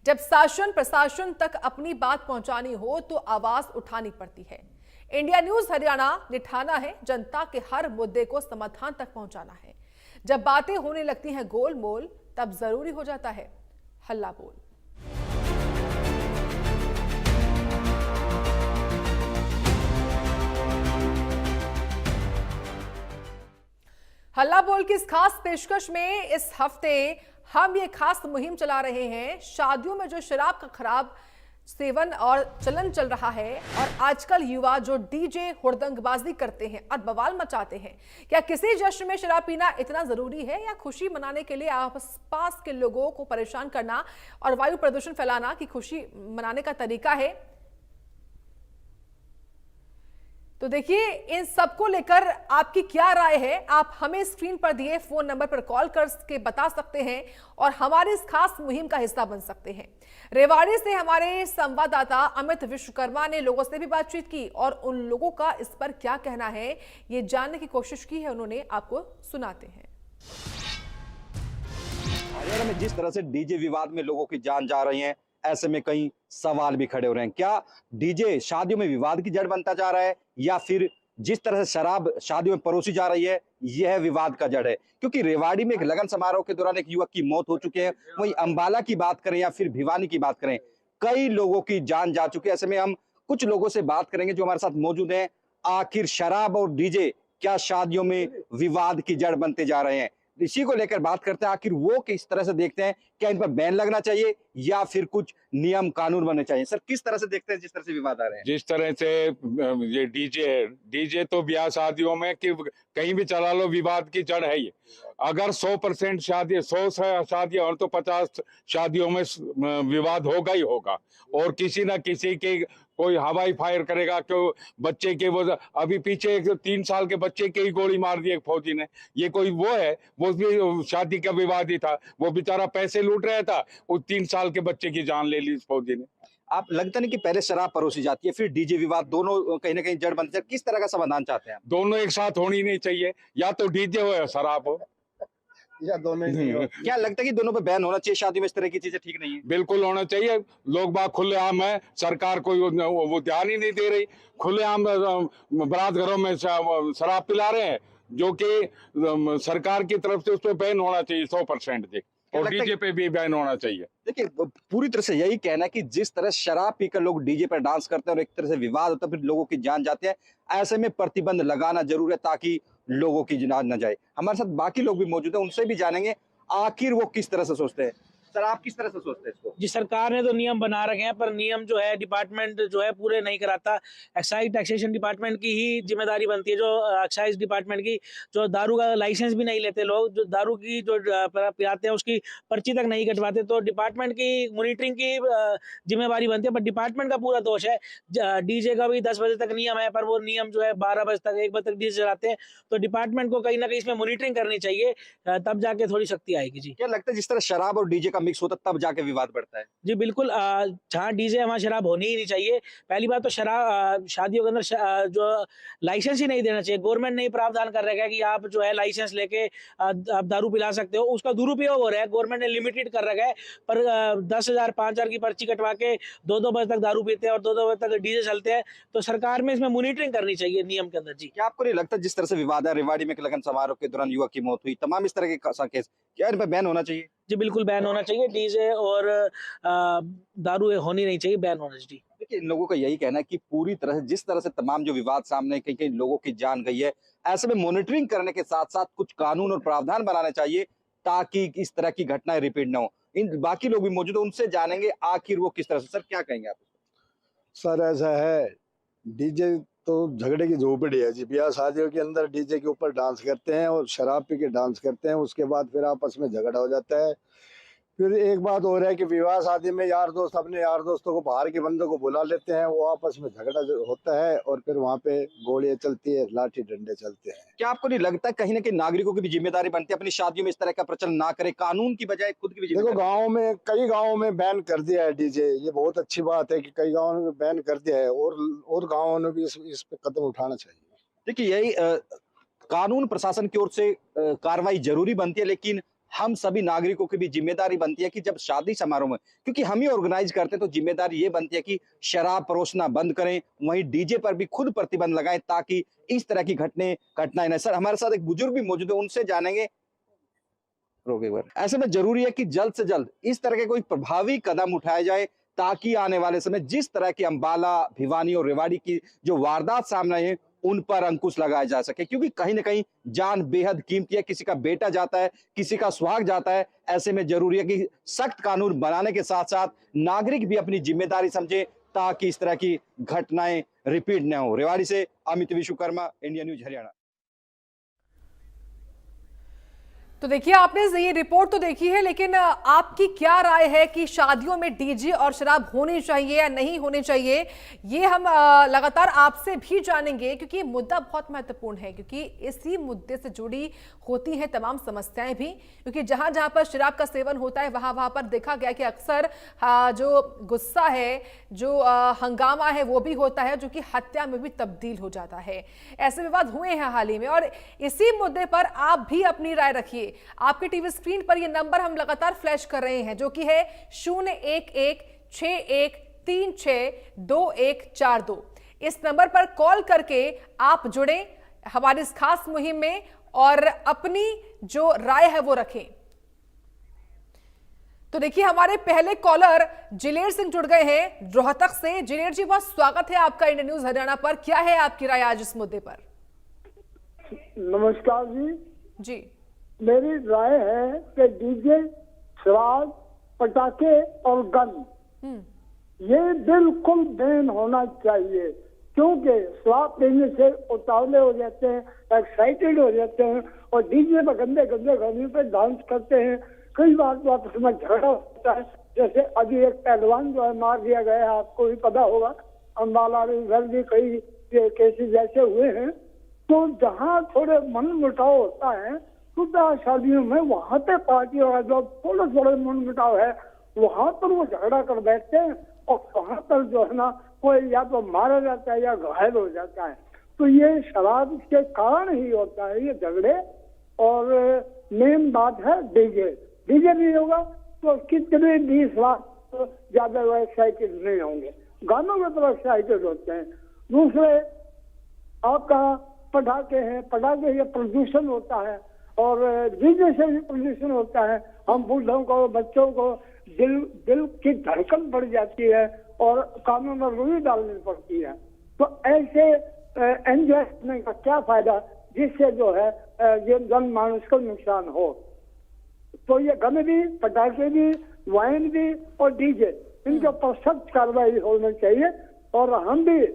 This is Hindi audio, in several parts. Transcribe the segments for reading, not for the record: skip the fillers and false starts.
जब शासन प्रशासन तक अपनी बात पहुंचानी हो तो आवाज उठानी पड़ती है। इंडिया न्यूज हरियाणा ने ठाना है जनता के हर मुद्दे को समाधान तक पहुंचाना है। जब बातें होने लगती हैं गोलमोल, तब जरूरी हो जाता है हल्ला बोल। हल्ला बोल की इस खास पेशकश में इस हफ्ते हम ये खास मुहिम चला रहे हैं। शादियों में जो शराब का खराब सेवन और चलन चल रहा है और आजकल युवा जो डीजे हुड़दंगबाजी करते हैं और बवाल मचाते हैं, क्या किसी जश्न में शराब पीना इतना जरूरी है या खुशी मनाने के लिए आसपास के लोगों को परेशान करना और वायु प्रदूषण फैलाना की खुशी मनाने का तरीका है? तो देखिए, इन सबको लेकर आपकी क्या राय है, आप हमें स्क्रीन पर दिए फोन नंबर पर कॉल करके बता सकते हैं और हमारी इस खास मुहिम का हिस्सा बन सकते हैं। रेवाड़ी से हमारे संवाददाता अमित विश्वकर्मा ने लोगों से भी बातचीत की और उन लोगों का इस पर क्या कहना है ये जानने की कोशिश की है उन्होंने। आपको सुनाते हैं। हरियाणा में जिस तरह से डीजे विवाद में लोगों की जान जा रही है, ऐसे में कई सवाल भी खड़े हो रहे हैं। क्या डीजे शादियों में विवाद की जड़ बनता जा रहा है या फिर जिस तरह से शराब शादियों में परोसी जा रही है यह विवाद का जड़ है? क्योंकि रेवाड़ी में एक लगन समारोह के दौरान एक युवक की मौत हो चुकी है। वहीं अंबाला की बात करें या फिर भिवानी की बात करें, कई लोगों की जान जा चुकी है। ऐसे में हम कुछ लोगों से बात करेंगे जो हमारे साथ मौजूद हैं। आखिर शराब और डीजे क्या शादियों में विवाद की जड़ बनते जा रहे हैं? इसी को लेकर बात करते हैं। आखिर वो किस तरह से देखते हैं, क्या इन पर बैन लगना चाहिए या फिर कुछ नियम कानून बनने चाहिए? सर, किस तरह से देखते हैं जिस तरह से विवाद आ रहे हैं? जिस तरह से ये डीजे तो ब्याह शादियों में कि कहीं भी चला लो, विवाद की जड़ है ये। अगर 100% शादी 100 शादियां और तो 50 शादियों में विवाद होगा ही होगा। और किसी ना किसी के कोई हवाई फायर करेगा क्यों बच्चे के, वो अभी पीछे एक 3 साल के बच्चे के ही गोली मार दी एक फौजी ने। ये कोई वो है? वो भी शादी का विवाद ही था। वो बेचारा पैसे लूट रहा था, उस 3 साल के बच्चे की जान ले ली इस फौजी ने। आप लगता नहीं कि पहले शराब परोसी जाती है फिर डीजे विवाद, दोनों कहीं ना कहीं जड़ बनते हैं? किस तरह का समाधान चाहते हैं आप? दोनों एक साथ होनी नहीं चाहिए, या तो डीजे हो या शराब हो। या दोनों ही नहीं हो। क्या लगता है कि दोनों पे बैन होना चाहिए? शादी में इस तरह की चीजें ठीक नहीं है। बिल्कुल होना चाहिए। लोग बाग खुलेआम है, सरकार कोई वो ध्यान ही नहीं दे रही। खुलेआम बारात घरों में शराब पिला रहे हैं, जो कि सरकार की तरफ से उस पर बैन होना चाहिए 100% जी। और डीजे पे भी बैन होना चाहिए। देखिए, पूरी तरह से यही कहना है कि जिस तरह शराब पीकर लोग डीजे पर डांस करते हैं और एक तरह से विवाद होता है, फिर लोगों की जान जाती है, ऐसे में प्रतिबंध लगाना जरूर है ताकि लोगों की जान न जाए। हमारे साथ बाकी लोग भी मौजूद हैं, उनसे भी जानेंगे आखिर वो किस तरह से सोचते हैं। सर, आप किस तरह से सोचते हैं इसको? जी, सरकार ने तो नियम बना रखे हैं, पर नियम जो है डिपार्टमेंट जो है पूरे नहीं कराता। एक्साइज टैक्सेशन डिपार्टमेंट की ही जिम्मेदारी बनती है, जो एक्साइज डिपार्टमेंट की, जो दारू का लाइसेंस भी नहीं लेते लोग, जो दारू की जो पिलाते हैं उसकी पर्ची तक नहीं कटवाते, तो डिपार्टमेंट की मॉनिटरिंग की जिम्मेवारी बनती है। पर डिपार्टमेंट का पूरा दोष है। डीजे का भी 10 बजे तक नियम है, पर वो नियम जो है 12 बजे तक 1 बजे तक डीजे चलाते हैं। तो डिपार्टमेंट को कहीं ना कहीं इसमें मॉनिटरिंग करनी चाहिए, तब जाके थोड़ी शक्ति आएगी। जी, क्या लगता है जिस तरह शराब और डीजे का मिक्स होता है तब जाके विवाद बढ़ता है? जी बिल्कुल। जहाँ डीजे वहाँ शराब होनी ही नहीं चाहिए। पहली बात तो शराब शादियों के अंदर जो लाइसेंस ही नहीं देना चाहिए। गवर्नमेंट ने ही प्रावधान कर रखा है कि आप जो है लाइसेंस लेके आप दारू पिला सकते हो, उसका दुरुपयोग हो रहा है। गवर्नमेंट ने लिमिटेड कर रखा है, पर 10,000 5,000 की पर्ची कटवा के 2-2 बजे तक दारू पीते हैं और 2-2 बजे तक डीजे चलते हैं। तो सरकार में इसमें मॉनिटरिंग करनी चाहिए नियम के अंदर। जी, क्या आपको नहीं लगता जिस तरह से विवाद है, रेवाड़ी में एक लगन समारोह के दौरान युवक की मौत हुई, तमाम इस तरह के केस, क्या इन पर बैन होना चाहिए? जी बिल्कुल बैन होना चाहिए। डीजे और दारू होनी नहीं चाहिए, बैन होना चाहिए। देखिए, इन लोगों का यही कहना है कि पूरी तरह से जिस तरह से तमाम जो विवाद सामने, कई कई लोगों की जान गई है, ऐसे में मॉनिटरिंग करने के साथ साथ कुछ कानून और प्रावधान बनाने चाहिए ताकि इस तरह की घटनाएं रिपीट ना हो। इन बाकी लोग भी मौजूद है, उनसे जानेंगे आखिर वो किस तरह से। सर, क्या कहेंगे आप? सर, ऐसा है, डीजे तो झगड़े की झोपड़ी है जी। ब्याह शादियों के अंदर डीजे के ऊपर डांस करते हैं और शराब पी के डांस करते हैं, उसके बाद फिर आपस में झगड़ा हो जाता है। फिर एक बात हो रहा है कि विवाह शादी में यार दोस्त अपने यार दोस्तों को, बाहर के बंदों को बुला लेते हैं, वो आपस में झगड़ा होता है और फिर वहाँ पे गोलियां चलती है, लाठी डंडे चलते हैं। क्या आपको नहीं लगता कहीं ना कहीं नागरिकों की भी जिम्मेदारी बनती है अपनी शादियों में इस तरह का प्रचलन ना करे, कानून की बजाय खुद की भी देखो, जिम्मेदारी? कई गाँव में बैन कर दिया है डीजे। ये बहुत अच्छी बात है कि कई गाँव में बैन कर दिया है और गाँवों ने भी इस पे कदम उठाना चाहिए। देखिए, यही कानून प्रशासन की ओर से कार्रवाई जरूरी बनती है, लेकिन हम सभी नागरिकों की भी जिम्मेदारी बनती है कि जब शादी समारोह में, क्योंकि हम ही ऑर्गेनाइज करते हैं, तो जिम्मेदारी ये बनती है कि शराब परोसना बंद करें, वहीं डीजे पर भी खुद प्रतिबंध लगाएं ताकि इस तरह की घटनाएं न। सर, हमारे साथ एक बुजुर्ग भी मौजूद है, उनसे जानेंगे। रोके एक बार। ऐसे में जरूरी है कि जल्द से जल्द इस तरह के कोई प्रभावी कदम उठाया जाए ताकि आने वाले समय जिस तरह की अंबाला, भिवानी और रेवाड़ी की जो वारदात सामने आई है, उन पर अंकुश लगाया जा सके, क्योंकि कहीं ना कहीं जान बेहद कीमती है। किसी का बेटा जाता है, किसी का सुहाग जाता है। ऐसे में जरूरी है कि सख्त कानून बनाने के साथ साथ नागरिक भी अपनी जिम्मेदारी समझे ताकि इस तरह की घटनाएं रिपीट न हो। रेवाड़ी से अमित विश्वकर्मा, इंडिया न्यूज हरियाणा। तो देखिए, आपने ये रिपोर्ट तो देखी है, लेकिन आपकी क्या राय है कि शादियों में डीजे और शराब होनी चाहिए या नहीं होनी चाहिए? ये हम लगातार आपसे भी जानेंगे, क्योंकि ये मुद्दा बहुत महत्वपूर्ण है, क्योंकि इसी मुद्दे से जुड़ी होती हैं तमाम समस्याएं भी। क्योंकि जहां जहां पर शराब का सेवन होता है, वहां वहां पर देखा गया कि अक्सर जो गुस्सा है, जो हंगामा है, वो भी होता है, जो कि हत्या में भी तब्दील हो जाता है। ऐसे विवाद हुए हैं हाल ही में, और इसी मुद्दे पर आप भी अपनी राय रखिए। आपके टीवी स्क्रीन पर ये नंबर हम लगातार फ्लैश कर रहे हैं, जो कि है 01161362142। इस नंबर पर कॉल करके आप जुड़े हमारी इस खास मुहिम में और अपनी जो राय है वो रखें। तो देखिए, हमारे पहले कॉलर जिलेर सिंह जुड़ गए हैं रोहतक से। जिलेर जी, बहुत स्वागत है आपका इंडिया न्यूज हरियाणा पर। क्या है आपकी राय आज इस मुद्दे पर? नमस्कार जी। मेरी राय है कि डीजे, शराब, पटाखे और गन ये बिल्कुल बैन होना चाहिए, क्योंकि शराब पीने से उतावले हो जाते हैं, एक्साइटेड हो जाते हैं और डीजे पर गंदे गंदे गानों पे डांस करते हैं। कई बार तो आपस में झगड़ा होता है, जैसे अभी एक पहलवान जो है मार दिया गया है, आपको भी पता होगा। अंबाला में इधर भी कई केसेस ऐसे हुए हैं। तो जहाँ थोड़े मन मुटाव होता है तो शादियों में वहां पे पार्टी और जो थोड़े थोड़े मन मुटाव है वहां पर वो झगड़ा कर बैठते हैं और वहां पर जो है ना कोई या तो मारा जाता है या घायल हो जाता है। तो ये शराब के कारण ही होता है ये झगड़े। और मेन बात है डीजे नहीं होगा तो कितने 20 लाख तो ज्यादा एक्साइटेड नहीं होंगे, गानों में तो एक्साइटेड होते हैं। दूसरे आपका पटाखे हैं, पटाखे ये प्रदूषण होता है और डीजे से भी प्रदूषण होता है। हम बूढ़ों को, बच्चों को दिल की धड़कन बढ़ जाती है और कानों में रुई डालनी पड़ती है। तो ऐसे एंजॉय करने का क्या फायदा जिससे जो है ये जनमानस को नुकसान हो। तो ये गन भी, पटाखे भी, वाइन भी और डीजे, इनके ऊपर सख्त कार्रवाई होनी चाहिए। और हम भी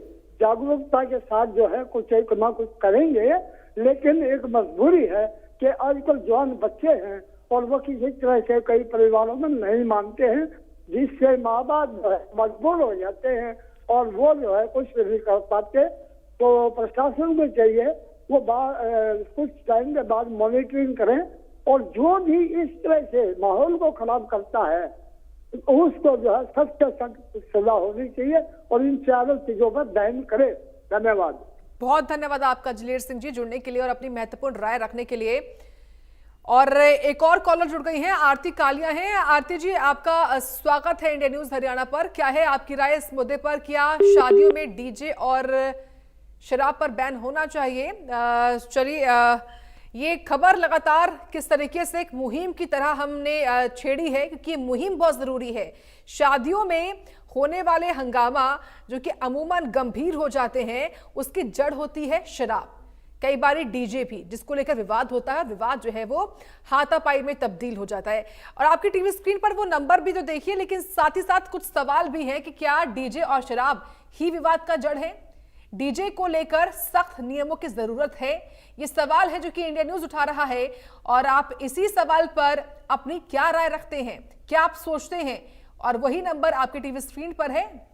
जागरूकता के साथ जो है कुछ एक ना कुछ करेंगे, लेकिन एक मजबूरी है कि आजकल जवान बच्चे हैं और वो किसी तरह से कई परिवारों में नहीं मानते हैं, जिससे माँ बाप जो है मजबूर हो जाते हैं और वो जो है कुछ नहीं कर पाते। तो प्रशासन को चाहिए वो कुछ टाइम के बाद मॉनिटरिंग करें और जो भी इस तरह से माहौल को खराब करता है उसको जो है सख्त से सख्त सजा होनी चाहिए और इन चारों चीजों पर बैन करे। धन्यवाद। बहुत धन्यवाद आपका जिलेर सिंह जी, जुड़ने के लिए और अपनी महत्वपूर्ण राय रखने के लिए। और एक और कॉलर जुड़ गई हैं, आरती कालिया हैं। आरती जी, आपका स्वागत है इंडिया न्यूज हरियाणा पर। क्या है आपकी राय इस मुद्दे पर? क्या शादियों में डीजे और शराब पर बैन होना चाहिए? चलिए, ये खबर लगातार किस तरीके से एक मुहिम की तरह हमने छेड़ी है, क्योंकि मुहिम बहुत जरूरी है। शादियों में होने वाले हंगामा जो कि अमूमन गंभीर हो जाते हैं, उसकी जड़ होती है शराब, कई बार डीजे भी, जिसको लेकर विवाद होता है। विवाद जो है वो हाथापाई में तब्दील हो जाता है। और आपकी टीवी स्क्रीन पर वो नंबर भी तो देखिए, लेकिन साथ ही साथ कुछ सवाल भी हैं कि क्या डीजे और शराब ही विवाद का जड़ है? डीजे को लेकर सख्त नियमों की जरूरत है? ये सवाल है जो कि इंडिया न्यूज उठा रहा है और आप इसी सवाल पर अपनी क्या राय रखते हैं, क्या आप सोचते हैं? और वही नंबर आपके टीवी स्क्रीन पर है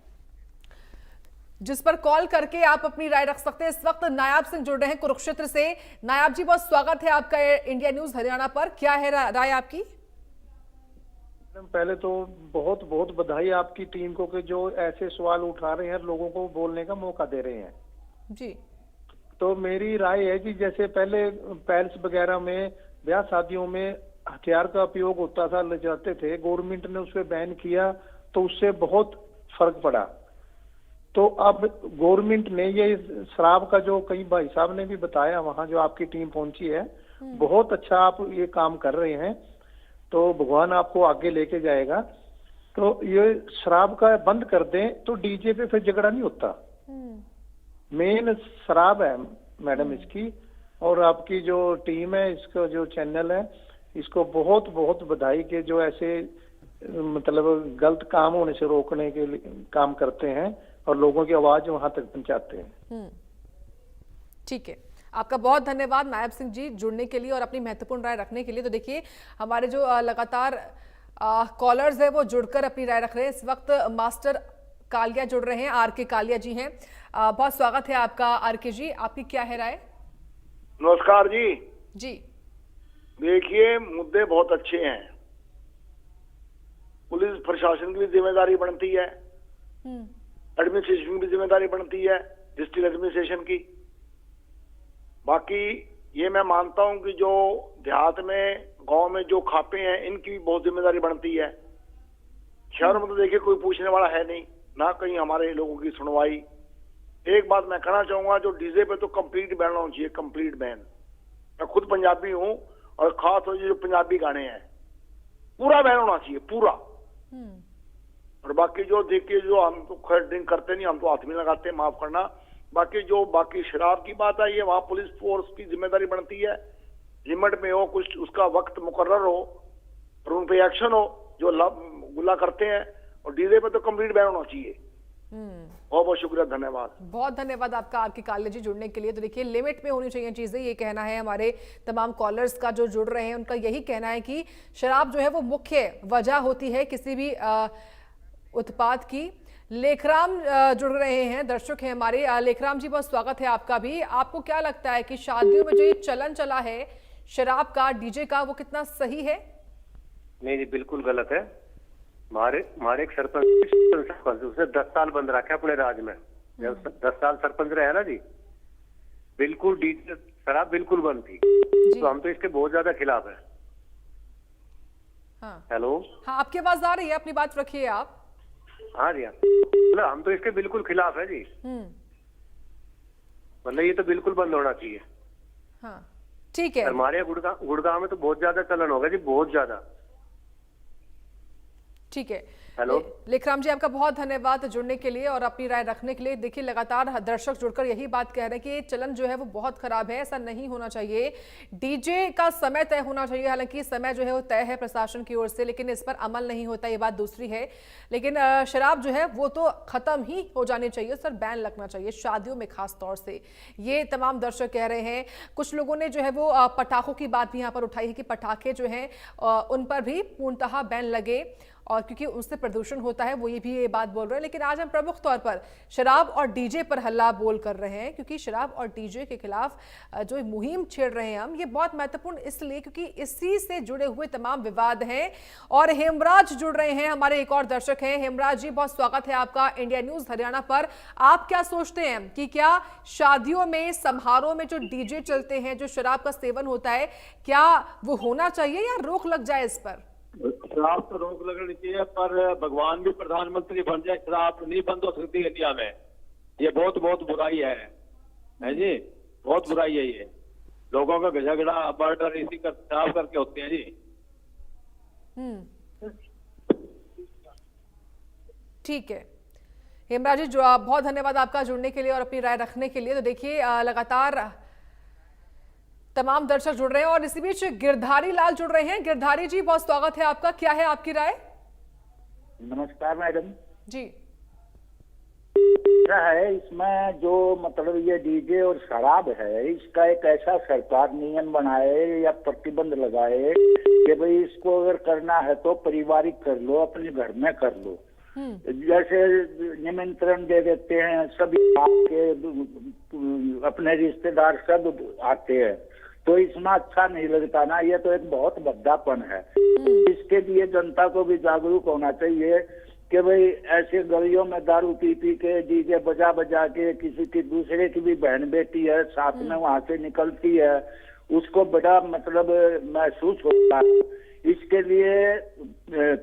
जिस पर कॉल करके आप अपनी राय रख सकते हैं। इस वक्त नायाब सिंह जुड़ रहे हैं कुरुक्षेत्र से। नायाब जी, बहुत स्वागत है आपका इंडिया न्यूज हरियाणा पर। क्या है राय आपकी? पहले तो बहुत बहुत बधाई आपकी टीम को कि जो ऐसे सवाल उठा रहे हैं, लोगों को बोलने का मौका दे रहे हैं जी। तो मेरी राय है कि जैसे पहले पैलेस वगैरह में ब्याह शादियों में हथियार का उपयोग होता था, ले जाते थे, गवर्नमेंट ने उस पर बैन किया तो उससे बहुत फर्क पड़ा। तो अब गवर्नमेंट ने ये शराब का, जो कई भाई साहब ने भी बताया, वहां जो आपकी टीम पहुंची है, बहुत अच्छा आप ये काम कर रहे हैं, तो भगवान आपको आगे लेके जाएगा। तो ये शराब का बंद कर दें तो डीजे पे फिर झगड़ा नहीं होता। मेन शराब है मैडम इसकी। और आपकी जो टीम है, इसका जो चैनल है, इसको बहुत बहुत बधाई के जो ऐसे मतलब गलत काम होने से रोकने के लिए काम करते हैं और लोगों की आवाज वहां तक पहुंचाते हैं। ठीक है, आपका बहुत धन्यवाद नायब सिंह जी जुड़ने के लिए और अपनी महत्वपूर्ण राय रखने के लिए। तो देखिए हमारे जो लगातार कॉलर्स है वो जुड़कर अपनी राय रख रहे हैं। इस वक्त मास्टर कालिया जुड़ रहे हैं, आर के कालिया जी हैं। बहुत स्वागत है आपका आर के जी, आपकी क्या है राय? नमस्कार जी। जी देखिए, मुद्दे बहुत अच्छे हैं। पुलिस प्रशासन की भी जिम्मेदारी बनती है, एडमिनिस्ट्रेशन की भी जिम्मेदारी बनती है, डिस्ट्रिक्ट एडमिनिस्ट्रेशन की। बाकी ये मैं मानता हूं कि जो देहात में, गांव में जो खापे हैं, इनकी भी बहुत जिम्मेदारी बनती है। शहरों में तो देखिए कोई पूछने वाला है नहीं, ना कहीं हमारे लोगों की सुनवाई। एक बात मैं कहना चाहूंगा, जो डीजे पे तो कंप्लीट बैन होना चाहिए, कंप्लीट बैन। मैं खुद पंजाबी हूं और खास तौर से जो पंजाबी गाने हैं, पूरा बैन होना चाहिए, पूरा। और बाकी जो देखिए, जो हम तो खैर ड्रिंक करते नहीं, हम तो हाथ में लगाते हैं, माफ करना। बाकी शराब की बात है, ये वहां पुलिस फोर्स की जिम्मेदारी बनती है, लिमिट में हो, कुछ उसका वक्त मुकर्रर हो और उन पे एक्शन हो जो गुला करते हैं। और डीजे पे तो कंप्लीट बैन होना चाहिए। बहुत बहुत शुक्रिया, धन्यवाद। बहुत धन्यवाद आपका आर के कालिया जी जुड़ने के लिए। तो देखिए लिमिट में होनी चाहिए चीजें, ये कहना है हमारे तमाम कॉलर्स का जो जुड़ रहे हैं, उनका यही कहना है कि शराब जो है वो मुख्य वजह होती है किसी भी उत्पाद की। लेखराम जुड़ रहे हैं, दर्शक हैं हमारे। लेखराम जी बहुत स्वागत है आपका भी। आपको क्या लगता है कि शादियों में जो ये चलन चला है शराब का, डीजे का, वो कितना सही है? नहीं, बिल्कुल गलत है। हमारे एक सरपंच उसे 10 साल बंद रखा अपने राज में, जब 10 साल सरपंच रहे ना जी, बिल्कुल डीजे शराब बिल्कुल बंद थी। तो हम तो इसके बहुत ज्यादा खिलाफ है। हाँ। हेलो, हाँ, आपकी आवाज आ रही है, अपनी बात रखिए आप। हाँ जी, मतलब हम तो इसके बिल्कुल खिलाफ है जी। मतलब ये तो बिल्कुल बंद होना चाहिए। हाँ ठीक है। हमारे गुड़गांव में तो बहुत ज्यादा चलन होगा जी, बहुत ज्यादा। ठीक है। हेलो, लेखराम जी आपका बहुत धन्यवाद जुड़ने के लिए और अपनी राय रखने के लिए। देखिए लगातार दर्शक जुड़कर यही बात कह रहे हैं कि ये चलन जो है वो बहुत खराब है, ऐसा नहीं होना चाहिए। डीजे का समय तय होना चाहिए, हालांकि समय जो है वो तय है प्रशासन की ओर से, लेकिन इस पर अमल नहीं होता, ये बात दूसरी है। लेकिन शराब जो है वो तो खत्म ही हो जानी चाहिए, सर बैन लगना चाहिए शादियों में खास तौर से, ये तमाम दर्शक कह रहे हैं। कुछ लोगों ने जो है वो पटाखों की बात भी यहाँ पर उठाई है कि पटाखे जो हैं उन पर भी पूर्णतः बैन लगे, और क्योंकि उससे प्रदूषण होता है, वो ये बात बोल रहे हैं। लेकिन आज हम प्रमुख तौर पर शराब और डीजे पर हल्ला बोल कर रहे हैं, क्योंकि शराब और डीजे के खिलाफ जो मुहिम छेड़ रहे हैं हम, ये बहुत महत्वपूर्ण इसलिए क्योंकि इसी से जुड़े हुए तमाम विवाद हैं। और हेमराज जुड़ रहे हैं, हमारे एक और दर्शक हैं। हेमराज जी बहुत स्वागत है आपका इंडिया न्यूज हरियाणा पर। आप क्या सोचते हैं कि क्या शादियों में, समारोह में जो डीजे चलते हैं, जो शराब का सेवन होता है, क्या वो होना चाहिए या रोक लग जाए इस पर? शराब तो रोक लगनी चाहिए, पर भगवान भी प्रधानमंत्री बन जाए, शराब नहीं बंद हो सकती इंडिया में। ये बहुत बहुत बुराई है जी, बहुत बुराई है ये। लोगों का झगड़ा, मर्डर इसी का शराब करके होते हैं जी। ठीक है हेमराज जी, जो बहुत धन्यवाद आपका जुड़ने के लिए और अपनी राय रखने के लिए। तो देखिए लगातार तमाम दर्शक जुड़ रहे हैं और इसी बीच गिरधारी लाल जुड़ रहे हैं। गिरधारी जी बहुत स्वागत है आपका, क्या है आपकी राय? नमस्कार मैडम जी। क्या है इसमें जो मतलब ये डीजे और शराब है, इसका एक ऐसा सरकार नियम बनाए या प्रतिबंध लगाए कि भाई इसको अगर करना है तो पारिवारिक कर लो, अपने घर में कर लो। जैसे निमंत्रण दे देते हैं सभी, आपके अपने रिश्तेदार सब आते हैं, तो इसमें अच्छा नहीं लगता ना। ये तो एक बहुत भद्दापन है। इसके लिए जनता को भी जागरूक होना चाहिए कि भाई ऐसे गलियों में दारू पी के, डीजे बजा के, किसी की दूसरे की भी बहन बेटी है साथ में वहां से निकलती है, उसको बड़ा मतलब महसूस होता है इसके लिए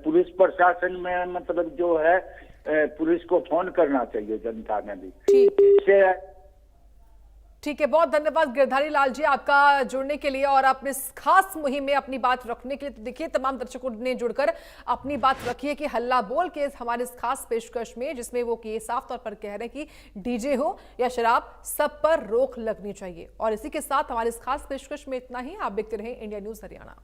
पुलिस प्रशासन में मतलब जो है पुलिस को फोन करना चाहिए जनता ने भी। ठीक है, बहुत धन्यवाद गिरधारी लाल जी आपका जुड़ने के लिए और अपने इस खास मुहिम में अपनी बात रखने के लिए। तो देखिए, तमाम दर्शकों ने जुड़कर अपनी बात रखी है कि हल्ला बोल के हमारे इस खास पेशकश में, जिसमें वो ये साफ तौर पर कह रहे हैं कि डीजे हो या शराब, सब पर रोक लगनी चाहिए। और इसी के साथ हमारे इस खास पेशकश में इतना ही। आप देखते रहें इंडिया न्यूज हरियाणा।